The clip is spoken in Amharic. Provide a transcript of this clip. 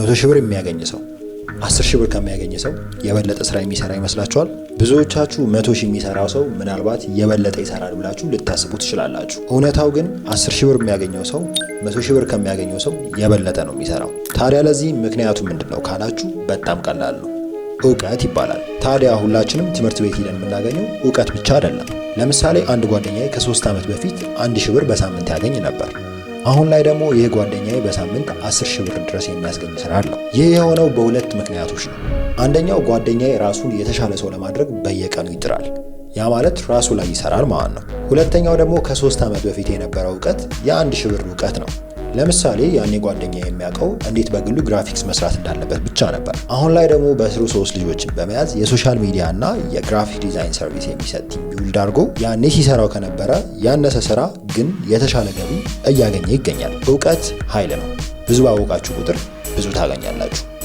100,000 ብር የሚያገኝ ሰው 10,000 ብር ከሚያገኝ ሰው የበለጠ ስራ የሚሰራ ይመስላችኋል? ብዙዎቻችሁ 100,000 የሚሰራው ሰው ምናልባት የበለጠ ይሰራል ብላችሁ ልታስቡ ትችላላችሁ። እውነታው ግን 10,000 ብር የሚያገኘው ሰው 100,000 ብር ከሚያገኘው ሰው የበለጠ ነው የሚሰራው። ታዲያ ለዚህ ምክንያቱ ምንድነው ካላችሁ በጣም ቀላል ነው። እውቀት ይባላል። ታዲያ ሁላችንም ትምህርት ቤት ሄደን የምናገኘው እውቀት ብቻ አይደለም። ለምሳሌ አንድ ጓደኛዬ ከ3 ዓመት በፊት 1,000 ብር በሳምንት ያገኝ ነበር። አሁን ላይ ደግሞ ይህ ጓደኛዬ በሳምንት 10,000 ብር ድረስ የሚያስገኝ ስራ አለው። ይህ የሆነው በሁለት ምክንያቶች ነው። አንደኛው ጓደኛዬ ራሱን የተሻለ ሰው ለማድረግ በየቀኑ ይጥራል። ያ ማለት ራሱ ላይ ይሰራል ማለት ነው። ሁለተኛው ደግሞ ከ3 ዓመት በፊት የነበረው እውቀት የ1,000 ብር እውቀት ነው። ለምሳሌ ያኔ ጓደኛዬ የሚያውቀው እንዴት በግሉ ግራፊክስ መስራት እንዳለበት ብቻ ነበር። አሁን ላይ ደግሞ በስሩ 3 ልጆችን በመያዝ የሶሻል ሚዲያ እና የግራፊክ ዲዛይን ሰርቪስ የሚሰጥ ቲም ቢውልድ አድርጎ ያኔ ሲሰራው ከነበረ ያነሰ ስራ ግን የተሻለ ገቢ እያገኘ ይገኛል። እውቀት ኃይል ነው። ብዙ ባወቃችሁ ቁጥር ብዙ ታገኛላችሁ።